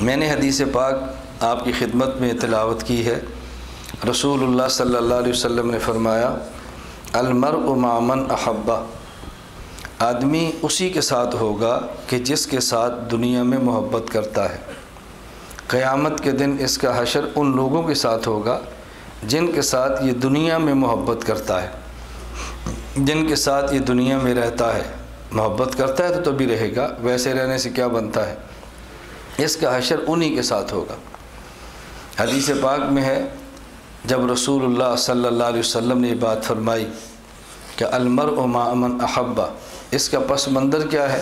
میں نے حدیث پاک آپ کی خدمت میں تلاوت کی ہے۔ رسول اللہ صلی اللہ علیہ وسلم نے فرمایا المرء مع من احب، آدمی اسی کے ساتھ ہوگا کہ جس کے ساتھ دنیا میں محبت کرتا ہے۔ قیامت کے دن اس کا حشر ان لوگوں کے ساتھ ہوگا جن کے ساتھ یہ دنیا میں محبت کرتا ہے، جن کے ساتھ یہ دنیا میں رہتا ہے۔ محبت کرتا ہے تو بھی رہے گا، ویسے رہنے سے کیا بنتا ہے؟ اس کا حشر انہی کے ساتھ ہوگا۔ حدیث پاک میں ہے جب رسول اللہ صلی اللہ علیہ وسلم نے یہ بات فرمائی کہ المرء مع من احب، اس کا پس منظر کیا ہے؟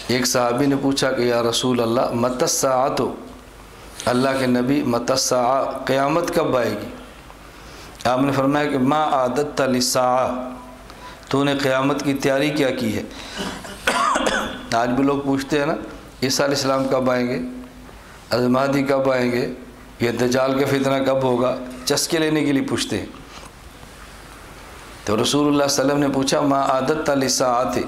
ایک صحابی نے پوچھا کہ یا رسول اللہ متی الساعۃ، اللہ کے نبی متی الساعۃ، قیامت کب آئے گی؟ آپ نے فرمایا کہ ما عادت للساعۃ، تو نے قیامت کی تیاری کیا کی ہے؟ آج بھی لوگ پوچھتے ہیں نا عیسیٰ علیہ السلام کب آئیں گے، حضرت مہدی کب آئیں گے، یہ دجال کا فتنہ کب ہوگا، چسکے لینے کے لیے پوچھتے ہیں۔ تو رسول اللہ صلی اللہ علیہ وسلم نے پوچھا ما عادت للساعۃ،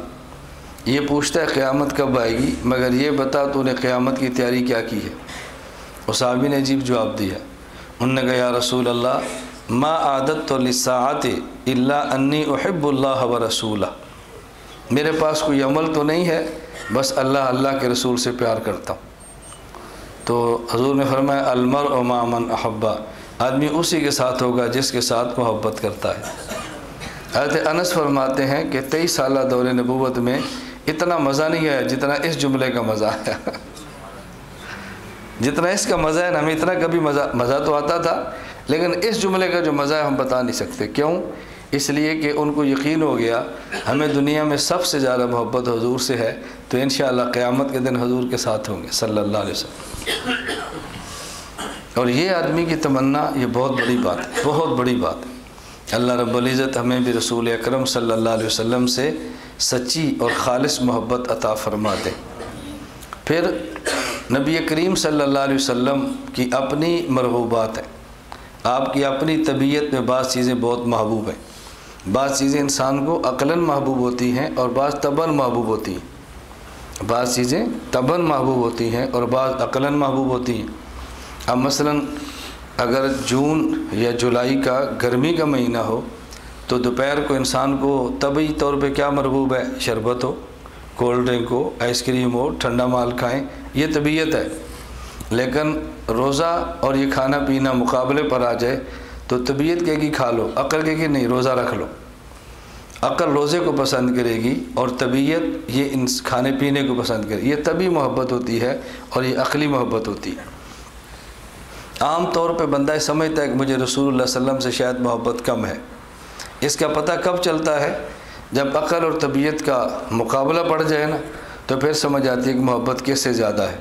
یہ پوچھتا ہے قیامت کب آئے گی، مگر یہ بتا تو نے قیامت کی تیاری کیا کی ہے؟ اس صحابی نے عجیب جواب دیا، انہوں نے کہا یا رسول اللہ ما عادت للساعۃ الا انی احب اللہ ورسولہ، میرے پاس کوئی عمل تو نہیں ہے، بس اللہ کے رسول سے پیار کرتا ہوں۔ تو حضور نے فرمایا المرء مع من احب، آدمی اسی کے ساتھ ہوگا جس کے ساتھ محبت کرتا ہے۔ حضرت انس فرماتے ہیں کہ 23 سالہ دور نبوت میں اتنا مزہ نہیں آیا جتنا اس جملے کا مزہ آیا۔ جتنا اس کا مزہ ہے نا، ہمیں اتنا کبھی مزہ تو آتا تھا، لیکن اس جملے کا جو مزہ ہے ہم بتا نہیں سکتے۔ کیوں؟ اس لیے کہ ان کو یقین ہو گیا ہمیں دنیا میں سب سے زیادہ محبت حضور سے ہے، تو انشاءاللہ قیامت کے دن حضور کے ساتھ ہوں گے صلی اللہ علیہ وسلم۔ اور یہ آدمی کی تمنا، یہ بہت بڑی بات ہے، بہت بڑی بات ہے۔ اللہ رب العزت ہمیں بھی رسول اکرم صلی اللہ علیہ وسلم سے سچی اور خالص محبت عطا فرما دے۔ پھر نبی کریم صلی اللہ علیہ وسلم کی اپنی مرغوبات ہیں، آپ کی اپنی طبیعت میں بعض چیزیں بہت محبوب ہیں۔ بعض چیزیں انسان کو عقلاً محبوب ہوتی ہیں اور بعض طبعاً محبوب ہوتی ہیں، بعض چیزیں طبعاً محبوب ہوتی ہیں اور بعض عقلاً محبوب ہوتی ہیں۔ اب مثلاً اگر جون یا جولائی کا گرمی کا مہینہ ہو تو دوپہر کو انسان کو طبعی طور پہ کیا مرغوب ہے؟ شربت ہو، کولڈ ڈرنک ہو، آئس کریم ہو، ٹھنڈا مال کھائیں، یہ طبیعت ہے۔ لیکن روزہ اور یہ کھانا پینا مقابلے پر آ جائے تو طبیعت کہے گی کھا لو، عقل کہے گی نہیں روزہ رکھ لو۔ عقل روزے کو پسند کرے گی اور طبیعت یہ کھانے پینے کو پسند کرے گی۔ یہ طبعی محبت ہوتی ہے اور یہ عقلی محبت ہوتی ہے۔ عام طور پہ بندہ سمجھتا ہے کہ مجھے رسول اللہ صلی اللہ علیہ وسلم سے شاید محبت کم ہے۔ اس کا پتہ کب چلتا ہے؟ جب عقل اور طبیعت کا مقابلہ پڑ جائے نا، تو پھر سمجھ آتی ہے کہ محبت کس سے زیادہ ہے۔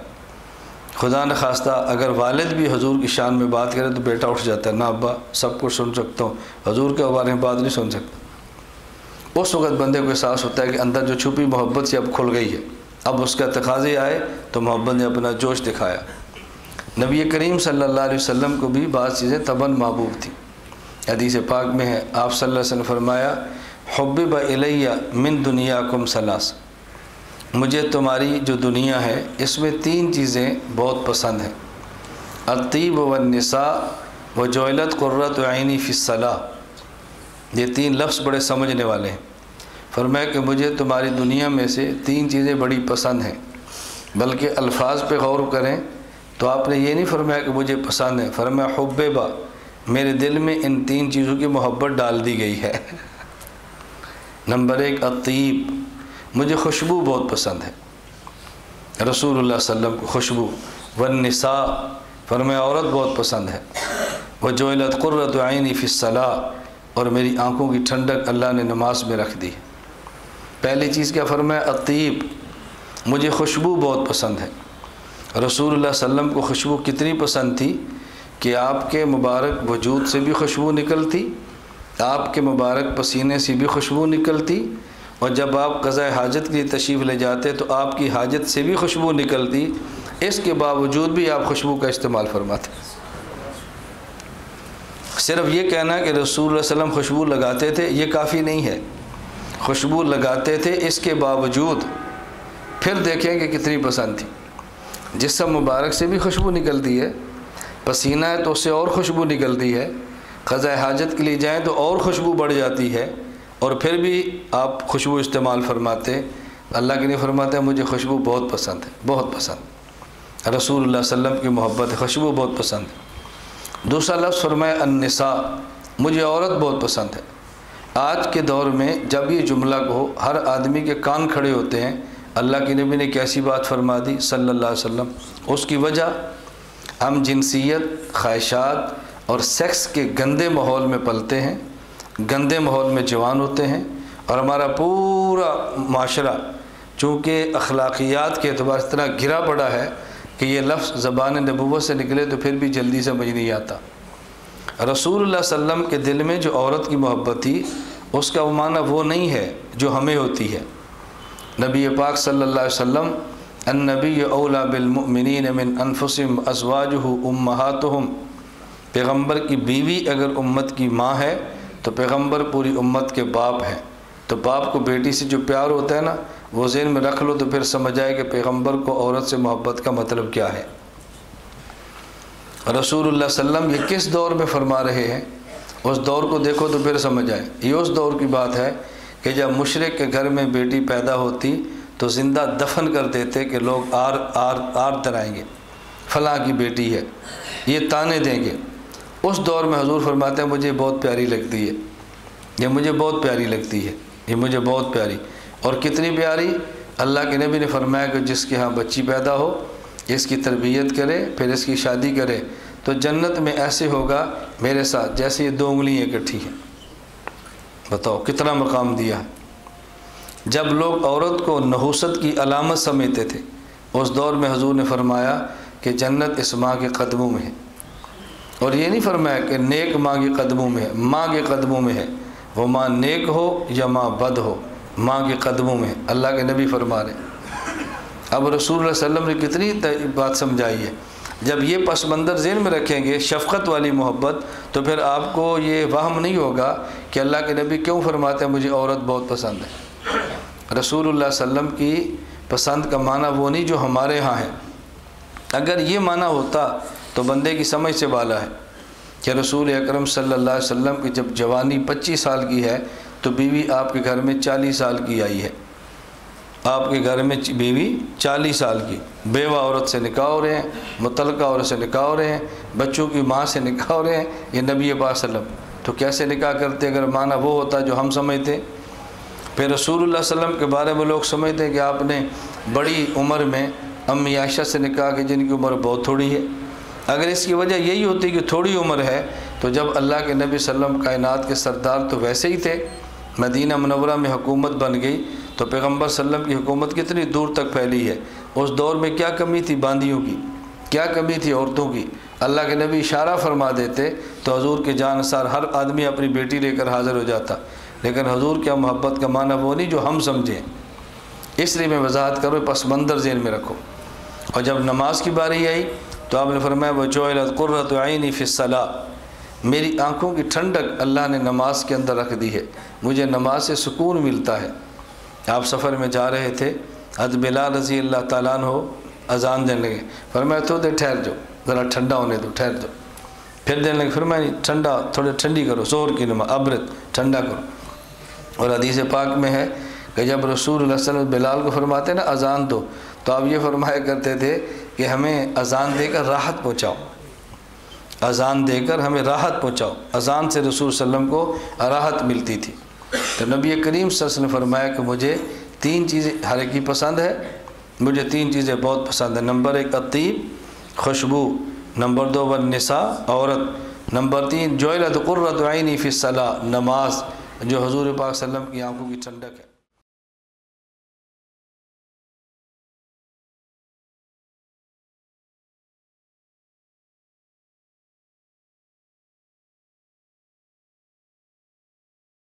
خدا نخواستہ اگر والد بھی حضور کی شان میں بات کرے تو بیٹا اٹھ جاتا ہے، نہ ابا سب کچھ سن سکتا ہوں، حضور کے بارے میں بات نہیں سن سکتا۔ اس وقت بندے کو احساس ہوتا ہے کہ اندر جو چھپی محبت سے اب کھل گئی ہے، اب اس کا تقاضے آئے تو محبت نے اپنا جوش دکھایا۔ نبی کریم صلی اللہ علیہ وسلم کو بھی بعض چیزیں طبعاً محبوب تھیں۔ حدیث پاک میں ہے آپ صلی اللہ علیہ وسلم فرمایا حبب الیہ من دنیاکم ثلاث، مجھے تمہاری جو دنیا ہے اس میں 3 چیزیں بہت پسند ہیں، الطیب والنساء وجعلت قرۃ عینی فی الصلاۃ۔ یہ 3 لفظ بڑے سمجھنے والے ہیں۔ فرمایا کہ مجھے تمہاری دنیا میں سے 3 چیزیں بڑی پسند ہیں، بلکہ الفاظ پہ غور کریں تو آپ نے یہ نہیں فرمایا کہ مجھے پسند ہے، فرمایا حببا، میرے دل میں ان 3 چیزوں کی محبت ڈال دی گئی ہے۔ نمبر 1 الطیب، مجھے خوشبو بہت پسند ہے، رسول اللہ صلی اللہ علیہ وسلم کو خوشبو۔ والنساء، فرمایا عورت بہت پسند ہے۔ وجعلت قرۃ عینی فی الصلاۃ، اور میری آنکھوں کی ٹھنڈک اللہ نے نماز میں رکھ دی۔ پہلی چیز کیا فرمایا؟ الطیب، مجھے خوشبو بہت پسند ہے۔ رسول اللہ صلی اللہ علیہ وسلم کو خوشبو کتنی پسند تھی کہ آپ کے مبارک وجود سے بھی خوشبو نکلتی، آپ کے مبارک پسینے سے بھی خوشبو نکلتی، اور جب آپ قضاء حاجت کے لیے تشریف لے جاتے تو آپ کی حاجت سے بھی خوشبو نکلتی، اس کے باوجود بھی آپ خوشبو کا استعمال فرماتے۔ صرف یہ کہنا کہ رسول اللہ صلی اللہ علیہ وسلم خوشبو لگاتے تھے یہ کافی نہیں ہے، خوشبو لگاتے تھے، اس کے باوجود پھر دیکھیں کہ کتنی پسند تھی۔ جسم مبارک سے بھی خوشبو نکلتی ہے، پسینہ ہے تو اس سے اور خوشبو نکلتی ہے، قضاء حاجت کے لیے جائیں تو اور خوشبو بڑھ جاتی ہے، اور پھر بھی آپ خوشبو استعمال فرماتے۔ اللہ کے لیے فرماتے ہیں مجھے خوشبو بہت پسند ہے، بہت پسند، رسول اللہ صلی اللہ علیہ وسلم کی محبت ہے، خوشبو بہت پسند ہے۔ دوسرا لفظ فرمایا النساء، مجھے عورت بہت پسند ہے۔ آج کے دور میں جب یہ جملہ کہو ہر آدمی کے کان کھڑے ہوتے ہیں۔ اللہ کے نبی نے کیسی بات فرما دی صلی اللہ علیہ وسلم؟ اس کی وجہ ہم جنسیت، خواہشات اور سیکس کے گندے ماحول میں پلتے ہیں، گندے ماحول میں جوان ہوتے ہیں، اور ہمارا پورا معاشرہ چونکہ اخلاقیات کے اعتبار سے اتنا گرا پڑا ہے کہ یہ لفظ زبان نبوت سے نکلے تو پھر بھی جلدی سمجھ نہیں آتا۔ رسول اللہ صلی اللہ علیہ وسلم کے دل میں جو عورت کی محبت تھی اس کا وہ معنی وہ نہیں ہے جو ہمیں ہوتی ہے۔ نبی پاک صلی اللہ علیہ وسلم النبی اولا بالمؤمنین من انفسهم ازواجہ امہاتہم، پیغمبر کی بیوی اگر امت کی ماں ہے تو پیغمبر پوری امت کے باپ ہیں۔ تو باپ کو بیٹی سے جو پیار ہوتا ہے نا، وہ ذہن میں رکھ لو تو پھر سمجھ آئے کہ پیغمبر کو عورت سے محبت کا مطلب کیا ہے۔ رسول اللہ صلی اللہ علیہ وسلم یہ کس دور میں فرما رہے ہیں؟ اس دور کو دیکھو تو پھر سمجھ آئے۔ یہ اس دور کی بات ہے کہ جب مشرک کے گھر میں بیٹی پیدا ہوتی تو زندہ دفن کر دیتے کہ لوگ آر ترائیں گے، فلاں کی بیٹی ہے، یہ تانے دیں گے۔ اس دور میں حضور فرماتے ہیں مجھے بہت پیاری لگتی ہے، یہ مجھے بہت پیاری لگتی ہے، یہ مجھے بہت پیاری۔ اور کتنی پیاری؟ اللہ کے نبی نے فرمایا کہ جس کے ہاں بچی پیدا ہو، اس کی تربیت کرے، پھر اس کی شادی کرے تو جنت میں ایسے ہوگا میرے ساتھ جیسے یہ 2 انگلیاں اکٹھی ہیں۔ بتاؤ کتنا مقام دیا ہے۔ جب لوگ عورت کو نحوست کی علامت سمجھتے تھے اس دور میں حضور نے فرمایا کہ جنت اس ماں کے قدموں میں ہے، اور یہ نہیں فرمایا کہ نیک ماں کے قدموں میں ہے، ماں کے قدموں میں ہے، وہ ماں نیک ہو یا ماں بد ہو ماں کے قدموں میں ہے، اللہ کے نبی فرما رہے۔ اب رسول اللہ صلی اللہ علیہ وسلم نے کتنی بات سمجھائی ہے۔ جب یہ پس منظر ذہن میں رکھیں گے، شفقت والی محبت، تو پھر آپ کو یہ وہم نہیں ہوگا کہ اللہ کے نبی کیوں فرماتے ہیں مجھے عورت بہت پسند ہے۔ رسول اللہ صلی اللہ علیہ وسلم کی پسند کا معنی وہ نہیں جو ہمارے ہاں ہے۔ اگر یہ معنی ہوتا تو بندے کی سمجھ سے بالا ہے کہ رسول اکرم صلی اللہ علیہ وسلم کی جب جوانی 25 سال کی ہے تو بیوی آپ کے گھر میں 40 سال کی آئی ہے۔ آپ کے گھر میں بیوی 40 سال کی، بیوہ عورت سے نکاح ہو رہے ہیں، مطلقہ عورت سے نکاح ہو رہے ہیں، بچوں کی ماں سے نکاح ہو رہے ہیں، یہ نبی پاک صلی اللہ علیہ وسلم تو کیسے نکاح کرتے اگر معنی وہ ہوتا جو ہم سمجھتے۔ پھر رسول اللہ صلی اللہ علیہ وسلم کے بارے میں لوگ سمجھتے کہ آپ نے بڑی عمر میں امی عائشہ سے نکاح کی جن کی عمر بہت تھوڑی ہے۔ اگر اس کی وجہ یہی ہوتی کہ تھوڑی عمر ہے تو جب اللہ کے نبی صلی اللہ علیہ وسلم کائنات کے سردار تو ویسے ہی تھے، مدینہ منورہ میں حکومت بن گئی تو پیغمبر صلی اللہ علیہ وسلم کی حکومت کتنی دور تک پھیلی ہے۔ اس دور میں کیا کمی تھی باندیوں کی، کیا کمی تھی عورتوں کی؟ اللہ کے نبی اشارہ فرما دیتے تو حضور کے جانثار ہر آدمی اپنی بیٹی لے کر حاضر ہو جاتا۔ لیکن حضور کیا محبت کا معنی وہ نہیں جو ہم سمجھیں۔ اس لیے میں وضاحت کروں، پس منظر ذہن میں رکھو۔ اور جب نماز کی باری آئی تو آپ نے فرمایا وَجُعِلَتْ قُرَّةُ عَيْنِي فِي الصَّلَاةِ، میری آنکھوں کی ٹھنڈک اللہ نے نماز کے اندر رکھ دی ہے، مجھے نماز سے سکون ملتا ہے۔ آپ سفر میں جا رہے تھے، حضرت بلال رضی اللہ تعالیٰ عنہ اذان دینے لگے، فرمایا تھوڑے دیر ٹھہر جاؤ، ذرا ٹھنڈا ہونے دو، ٹھہر جاؤ۔ پھر دینے لگے، فرمایا ٹھنڈا، تھوڑے ٹھنڈی کرو، ظہر کی نماز ابرد ٹھنڈا کرو۔ اور حدیث پاک میں ہے کہ جب رسول اللہ صلی اللہ علیہ وسلم بلال کو فرماتے نا اذان دو، تو آپ یہ فرمایا کرتے تھے کہ ہمیں اذان دے کر راحت پہنچاؤ، اذان دے کر ہمیں راحت پہنچاؤ۔ اذان سے رسول صلی اللہ علیہ وسلم کو راحت ملتی تھی۔ تو نبی کریم صلی اللہ علیہ وسلم نے فرمایا کہ مجھے 3 چیزیں ہر ایک کی پسند ہے، مجھے 3 چیزیں بہت پسند ہیں۔ نمبر 1 الطیب، خوشبو، نمبر 2 والنساء، عورت، نمبر 3 جعلت قرۃ عینی فی الصلاۃ، نماز جو حضور پاک صلی اللہ علیہ وسلم کی آنکھوں کی ٹھنڈک ہے۔